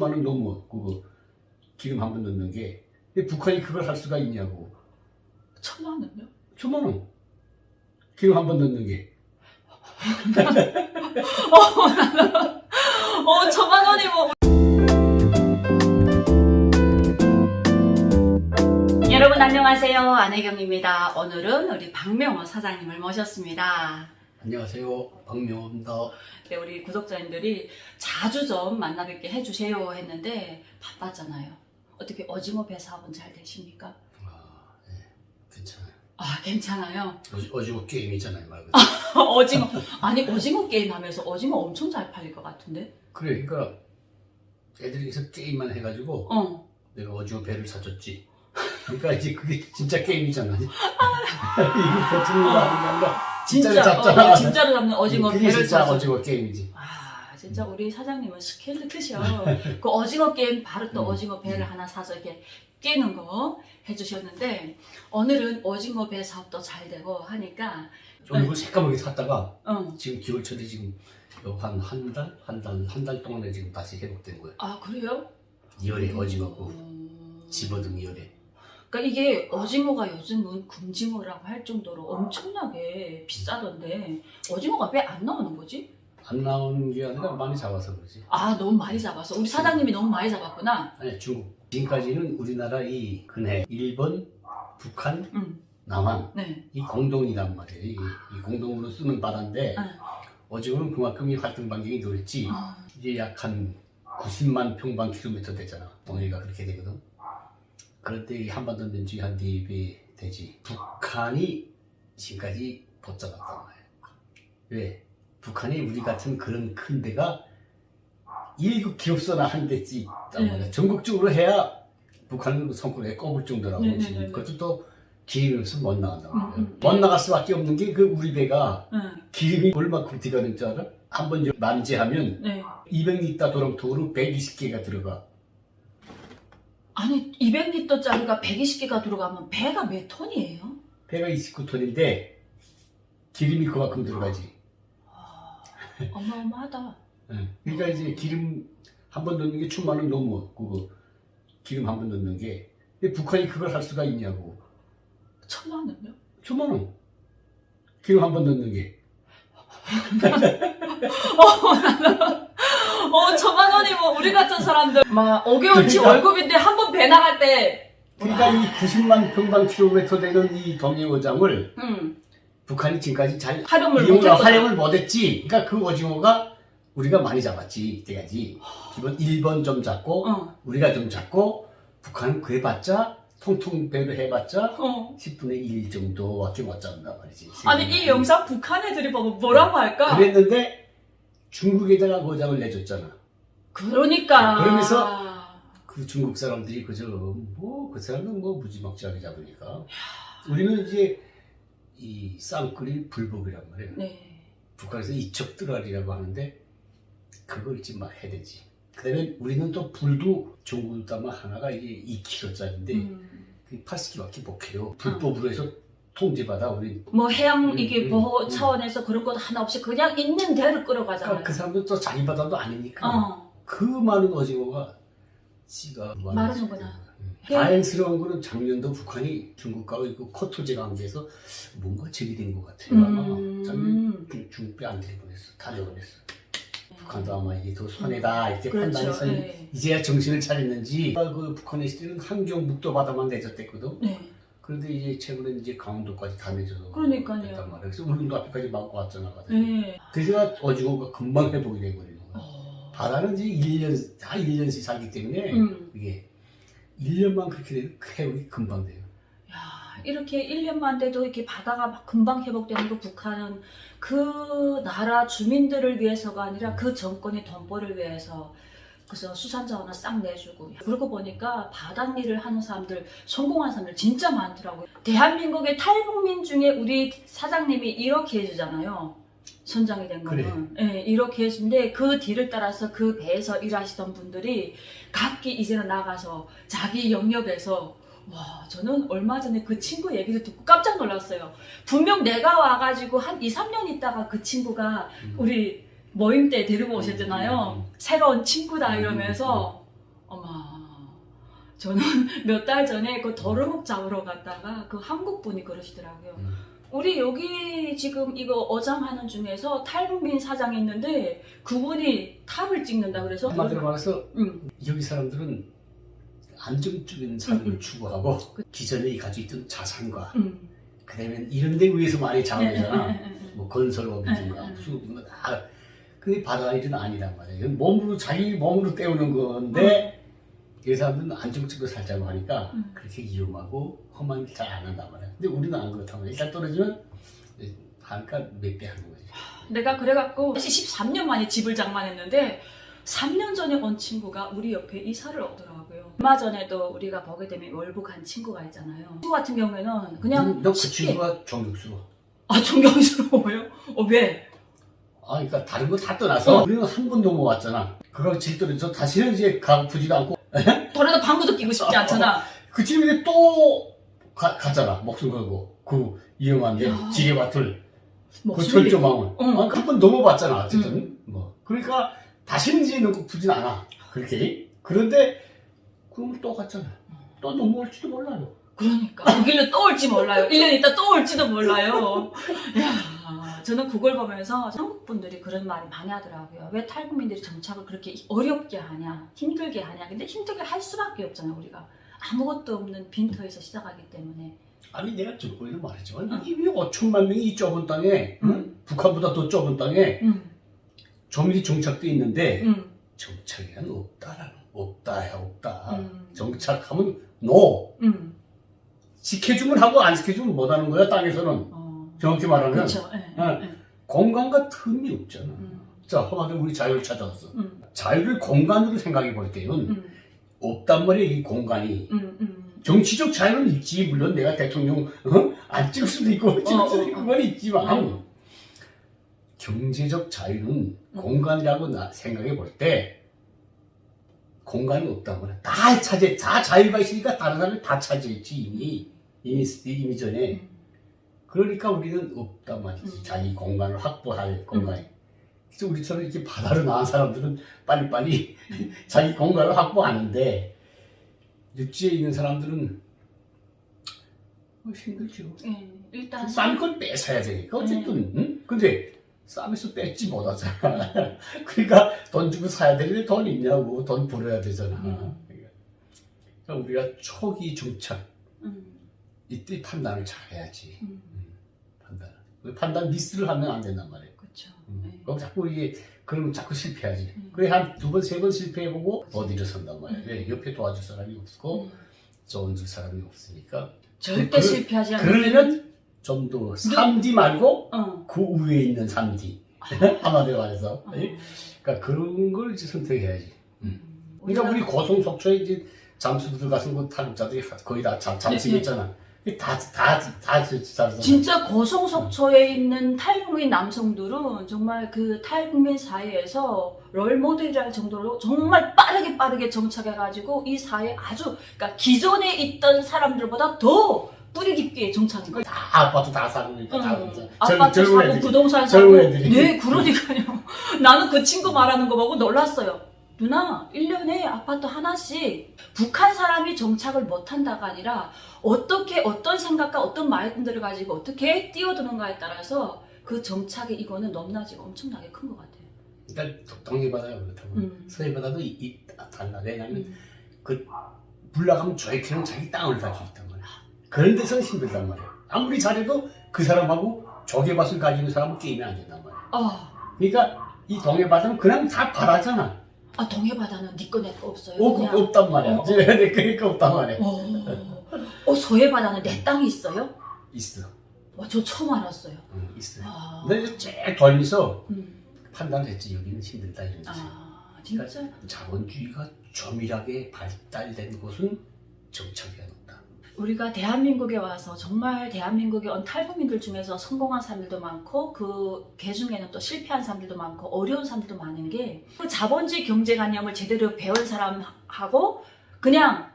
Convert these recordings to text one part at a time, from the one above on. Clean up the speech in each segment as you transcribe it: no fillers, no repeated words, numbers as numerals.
만원 너무 그거 기름 한 번 넣는 게 왜 북한이 그걸 할 수가 있냐고. 1,000만 원요? 1,000만 원 기름 한 번 넣는 게. 1,000만 원이 뭐. 여러분 안녕하세요. 안혜경입니다. 오늘은 우리 박명호 사장님을 모셨습니다. 안녕하세요, 박명호입니다. 네, 우리 구독자님들이 자주 좀 만나 뵙게 해주세요 했는데 바빴잖아요. 어떻게 오징어 배 사업은 잘 되십니까? 네, 괜찮아요. 아, 괜찮아요. 오징어 게임이잖아요, 말 그대로. 오징어, 아니 오징어 게임 하면서 오징어 엄청 잘 팔릴 것 같은데? 그래, 그러니까 애들이 계속 게임만 해가지고 내가 오징어 배를 사줬지. 그러니까 이제 그게 진짜 게임이잖아. 이거 버티는 거 하는 게 아니라 진짜로 잡잖아. 진짜로 잡는 오징어 그게 배를 진짜 사줘. 오징어 게임이지. 아, 진짜 우리 사장님은 스케일 크셔. 그 오징어 게임 바로 또 오징어 배를 하나 사서 이렇게 깨는 거 해주셨는데, 오늘은 오징어 배 사업도 잘 되고 하니까 좀 이거 새까맣게 샀다가 응. 지금 겨울철에 지금 한 달 동안에 지금 다시 회복된 거예요. 아, 그래요? 2월에 오징어고 집어등 2월에. 그러니까 이게 오징어가 요즘은 금징어라고 할 정도로 엄청나게 비싸던데 오징어가 왜 안 나오는 거지? 안 나오는 게 아니라 많이 잡아서 그러지. 아, 너무 많이 잡아서 우리 사장님이 너무 많이 잡았구나. 아니, 중국. 지금까지는 우리나라 이 근해 일본, 북한, 남한 네. 이 공동이란 말이에요. 이 공동으로 쓰는 바다인데 오징어는 그만큼 이 활동 반경이 넓지. 이제 약 한 90만 평방킬로미터 되잖아. 동해가 그렇게 되거든. 그런데 한반도 면적이 한 4배 되지. 북한이 지금까지 못 잡았단 말이야. 왜? 북한이 우리 같은 그런 큰 데가 1급 기업소나 한 대씩 있단 말이야. 전국적으로 해야 북한은 손가락에 꼽을 정도라고. 지금 그것도 또 기름이 없으면 못 나간단 말이야. 못 나갈 수밖에 없는 게 그 우리 배가 기름이 얼마큼 들어가는 줄 알아? 한번 만지하면 200리터 도롱통으로 120개가 들어가. 아니 200리터짜리가 120개가 들어가면 배가 몇 톤이에요? 배가 29톤인데 기름이 그만큼 들어가지. 어마어마하다. 그러니까 이제 기름 한 번 넣는 게 1,000만 원 넘어. 그거 기름 한 번 넣는 게. 근데 북한이 그걸 할 수가 있냐고. 1,000만 원요? 1,000만 원 기름 한 번 넣는 게. 1,000만 원이 뭐 우리 같은 사람들 막 5개월치 그러니까. 월급인데 한 번 배 나갈 때. 그러니까 이 90만 평방킬로미터 되는 이 동해오장을 북한이 지금까지 잘 활용을 못했지. 그러니까 그 오징어가 우리가 많이 잡았지. 이때까지 기본 1번 좀 잡고 우리가 좀 잡고 북한은 그래봤자 통통 배로 해봤자 10분의 1 정도밖에 못 잡는단 말이지. 아니 이 영상 북한 애들이 보면 뭐라고 할까? 그랬는데 중국에다가 고장을 내줬잖아. 그러니까. 그러면서 그 중국 사람들이 그저 뭐 그 사람은 뭐 무지막지하게 잡으니까 우리는 이제 이 쌍끌이 불복이란 말이에요. 북한에서 이척뜨라리라고 하는데 그걸 이제 막 해대지. 그다음에 우리는 또 불도 종군담화 하나가 이게 2kg짜리인데 80kg밖에 못 해요. 불법으로 해서 통제받아 우리. 뭐 해양 이게 보호 차원에서 그런 것 하나 없이 그냥 있는 대로 끌어가잖아요. 그러니까 그 사람들 또 자기 바다도 아니니까 그 많은 오징어가 씨가 마르는구나. 다행스러운 거는 작년도 북한이 중국과 그 코토제 관계에서 뭔가 제기된 것 같아요. 아마 작년 중국배 안 들이보냈어. 다 내보냈어. 북한도 아마 이게 더 손해다 이렇게 판단해서 이제야 정신을 차렸는지. 그 북한의 시대는 한경 묵도 바다만 내줬댔거든. 그런데 이제 최근에 이제 강원도까지 다 내줘서 그러니까요. 됐단 말이야. 그래서 울릉도 앞에까지 막고 왔잖아. 그래서 오징어가 금방 회복이 돼버리는 거야. 바다는 이제 다 1년씩 살기 때문에 이게 1년만 그렇게 되면 회복이 금방 돼요. 야, 이렇게 1년만 돼도 이렇게 바다가 막 금방 회복되는 거 북한은 그 나라 주민들을 위해서가 아니라 그 정권의 돈벌이를 위해서 그래서 수산자원을 싹 내주고. 그러고 보니까 바닷일을 하는 사람들, 성공한 사람들 진짜 많더라고요. 대한민국의 탈북민 중에 우리 사장님이 이렇게 해주잖아요. 선장이 된 거는. 그래. 이렇게 해주는데 그 뒤를 따라서 그 배에서 일하시던 분들이 각기 이제는 나가서 자기 영역에서 와, 저는 얼마 전에 그 친구 얘기를 듣고 깜짝 놀랐어요. 분명 내가 와가지고 한 2, 3년 있다가 그 친구가 우리 모임 때 데리고 오셨잖아요. 새로운 친구다 이러면서 어마. 저는 몇 달 전에 그 도루묵 잡으러 갔다가 그 한국 분이 그러시더라고요. 우리 여기 지금 이거 어장하는 중에서 탈북민 사장이 있는데 그분이 탑을 찍는다 그래서 한마디로 말해서 여기 사람들은 안정적인 삶을 추구하고 기존에 가지고 있던 자산과 그다음에 이런 데 위해서 많이 자원하잖아. 뭐 건설업이든가 무슨 뭐 다. 근데 바다 일은 아니란 말이에요. 몸으로 자기 몸으로 때우는 건데 이 사람들은 안정적으로 살자고 하니까 그렇게 위험하고 험한 일 잘 안 한단 말이야. 근데 우리는 안 그렇다고. 일단 떨어지면 하니까 몇 배 하는 거지. 내가 그래갖고 13년 만에 집을 장만했는데 3년 전에 온 친구가 우리 옆에 이사를 오더라고요. 얼마 전에도 우리가 보게 되면 월북한 친구가 있잖아요. 친구 같은 경우에는 그냥 너 그 친구가 존경스러워. 아 존경스러워요? 왜? 아, 그러니까 다른 거 다 떠나서 우리는 한 번도 못 왔잖아. 그걸 질더라서 다시는 이제 가보지도 않고 돌아도 방구도 끼고 싶지 않잖아. 그 집에 또 갔잖아. 목숨 걸고 그 위험한데 지뢰밭을 그 철조망을 한 번 넘어봤잖아. 어쨌든 뭐 그러니까 다시는 이제 넘고프진 않아. 그렇게 그런데 그러면 또 갔잖아. 또 넘어올지도 몰라요. 그러니까 거길로 또 올지 몰라요. 1년 있다 또 올지도 몰라요. 야, 저는 그걸 보면서 한국 분들이 그런 말을 많이 하더라고요. 왜 탈북민들이 정착을 그렇게 어렵게 하냐, 힘들게 하냐. 근데 힘들게 할 수밖에 없잖아요. 우리가 아무것도 없는 빈터에서 시작하기 때문에. 아니 내가 저번에도 말했지만 이미 5천만 명이 이 좁은 땅에 북한보다 더 좁은 땅에 조민이 정착돼 있는데 정착에는 없다. 정착하면 노. 지켜주면 하고 안 지켜주면 못하는 거야. 땅에서는 정확히 말하면 그렇죠. 공간과 틈이 없잖아. 자, 한마디로 우리 자유를 찾아왔어. 자유를 공간으로 생각해 볼 때는 없단 말이야. 이 공간이 정치적 자유는 있지. 물론 내가 대통령 안 찍을 수도 있고 찍을 수도 있고 그건 있지만 경제적 자유는 공간이라고 생각해 볼 때 공간이 없단 말이야. 다 자유가 있으니까 다른 사람이 다 차지했지 이미 전에. 그러니까 우리는 없단 말이지. 자기 공간을 확보할 공간이. 그래서 우리처럼 이렇게 바다로 나온 사람들은 빨리빨리 자기 공간을 확보하는데 육지에 있는 사람들은 힘들죠. 일단 싼 건 뺏어야 되니까 어쨌든. 응? 근데 싸면서 뺏지 못하잖아. 그러니까 돈 주고 사야 되는데 돈 있냐고. 돈 벌어야 되잖아. 그러니까 우리가 초기 정착 이때 판단을 잘 해야지. 판단 미스를 하면 안 된단 말이에요. 그렇죠. 그럼 자꾸 이게 그러면 자꾸 실패하지. 그래 한 2번, 3번 실패해보고 어디를 선단 말이에요. 왜 옆에 도와줄 사람이 없고 도와줄 사람이 없으니까 절대 실패하지 않는. 그러려면 좀 더 3D 말고 그 위에 있는 3D 한마디로 말해서 그러니까 그런 걸 이제 선택해야지. 그러니까 우리 고성속초에 이제 잠수들 가서 그 탈북자들이 거의 다 잠수했잖아. 다 진짜 고성속초에 있는 탈북민 남성들은 정말 그 탈북민 사회에서 롤모델이랄 정도로 정말 빠르게 정착해가지고 이 사회에 아주 그러니까 기존에 있던 사람들보다 더 뿌리 깊게 정착한 거예요. 다 아파트 다 사고 아파트 사고 애들이. 부동산 사고. 네, 그러니까요. 나는 그 친구 말하는 거 보고 놀랐어요. 누나, 1년에 아파트 하나씩 북한 사람이 정착을 못한다가 아니라 어떻게 어떤 생각과 어떤 마인드를 가지고 어떻게 뛰어드는가에 따라서 그 정착의 이거는 넘나지가 엄청나게 큰 것 같아요. 그러니까 동해바다가 그렇다고. 서해바다도 달라. 왜냐면 그 불나가면 저희처럼 자기 땅을 가지고 있단 말이야. 그런 데서는 힘들단 말이야. 아무리 잘해도 그 사람하고 조개밭을 가지고 있는 사람은 게임이 안 된단 말이야. 그러니까 이 동해바다는 그냥 다 바다잖아. 동해바다는 네 거 내 거 없어요? 없단 말이야. 그러니까 없단 말이야. 서해바다는 내 땅이 있어요? 있어. 저 처음 알았어요. 있어요. 근데 이제 제일 돌면서 판단했지. 여기는 힘들다 이런 뜻이. 진짜? 그러니까 자본주의가 조밀하게 발달된 곳은 정착이 안 없다. 우리가 대한민국에 와서 정말 대한민국에 온 탈북민들 중에서 성공한 사람들도 많고 그 중에는 또 실패한 사람들도 많고 어려운 사람들도 많은 게 그 자본주의 경제관념을 제대로 배운 사람하고 그냥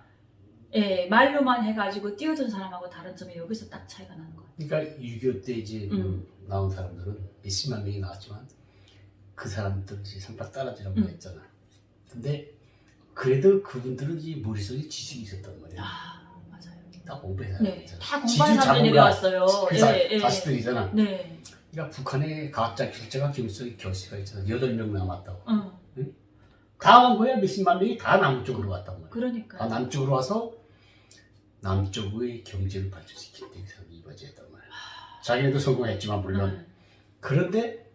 말로만 해가지고 뛰어든 사람하고 다른 점이 여기서 딱 차이가 나는 거예요. 그러니까 6.25 때 이제 나온 사람들은 몇십만 명이 나왔지만 그 사람들 이제 상박 떨어지라고 했잖아. 근데 그래도 그분들은 이 머릿속에 지식이 있었단 말이에요. 맞아요. 다 공부해서 네, 다 공부한 사람들이 내려왔어요. 자식들이잖아. 네. 그러니까 북한의 과학자 실제가 김일성의 교수가 있잖아. 8명 남았다고. 응. 다 온 거야. 몇십만 명이 다 남쪽으로 왔단 말이야. 그러니까. 다 남쪽으로 와서 남쪽의 경제를 발전시키는 데 이루어졌단 말이야. 자기네도 성공했지만 물론. 그런데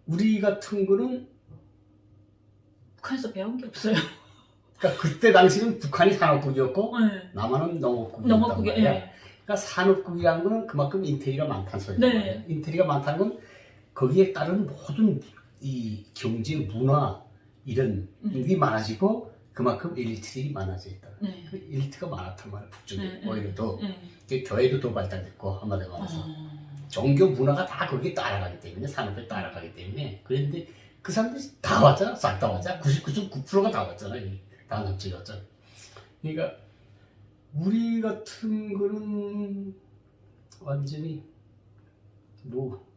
우리 같은 거는 북한에서 배운 게 없어요. 그러니까 그때 당시는 북한이 산업국이었고 남한은 농업국이었단 말이야. 네. 그러니까 산업국이라는 거는 그만큼 인테리가 많다는 소리죠. 네. 인테리가 많다는 건 거기에 따른 모든 이 경제, 문화 이런 일이 많아지고 그만큼 엘리트들이 많아져 있다. 네. 그 엘리트가 많았단 말이야. 북쪽에 네. 오히려 더 네. 교회도 더 발달됐고 한마디로 말해서 종교 문화가 다 거기에 따라가기 때문에 산업에 따라가기 때문에 그런데 그 사람들이 다 왔잖아. 싹 다 왔잖아. 99.9%가 다 왔잖아. 다 남쪽에 왔잖아. 그러니까 우리 같은 거는 완전히 뭐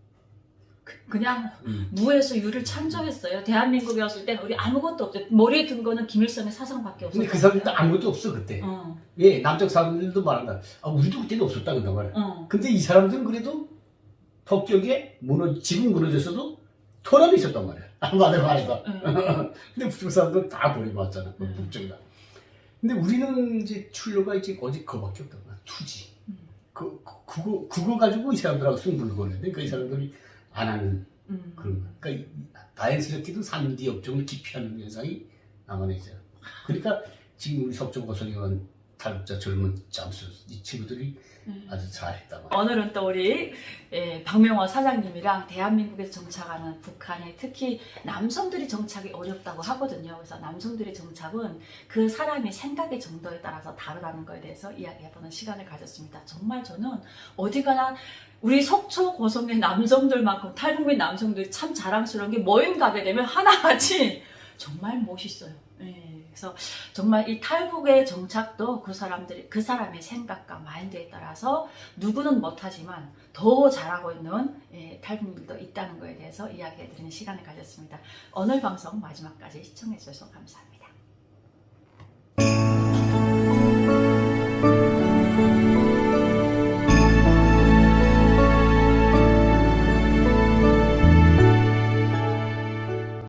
그냥 무에서 유를 창조했어요. 대한민국에 왔을 때 우리 아무것도 없어요. 머리에 든 거는 김일성의 사상밖에 없었어요. 근데 그 사람들도 아무것도 없어 그때. 예, 남쪽 사람들도 말한다. 우리도 그때는 없었다 그런 말. 근데 이 사람들은 그래도 북쪽에 지금 무너졌어도 토랍이 있었단 말이야. 한마디로 말해서. 근데 북쪽 사람들은 다 버리고 왔잖아. 북쪽이다. 근데 우리는 이제 출路가 이제 오직 그거밖에 없단 말이야. 투지. 그거 가지고 이 사람들하고 승부를 거는데 그 사람들이 안 하는 그런 거. 그러니까 다행스럽게도 3D 업종을 기피하는 현상이 남한에 있어요. 그러니까 지금 우리 석조고선의원 탈북자 젊은 잠수 이 친구들이 아주 잘했다 말이야. 오늘은 또 우리 박명호 사장님이랑 대한민국에서 정착하는 북한에 특히 남성들이 정착이 어렵다고 하거든요. 그래서 남성들의 정착은 그 사람의 생각의 정도에 따라서 다르다는 거에 대해서 이야기해보는 시간을 가졌습니다. 정말 저는 어디 가나 우리 속초 고성의 남성들만큼 탈북민 남성들이 참 자랑스러운 게 모임 가게 되면 하나같이 정말 멋있어요. 그래서 정말 이 탈북의 정착도 그 사람의 생각과 마인드에 따라서 누구는 못하지만 더 잘하고 있는 탈북민들도 있다는 거에 대해서 이야기해드리는 시간을 가졌습니다. 오늘 방송 마지막까지 시청해주셔서 감사합니다.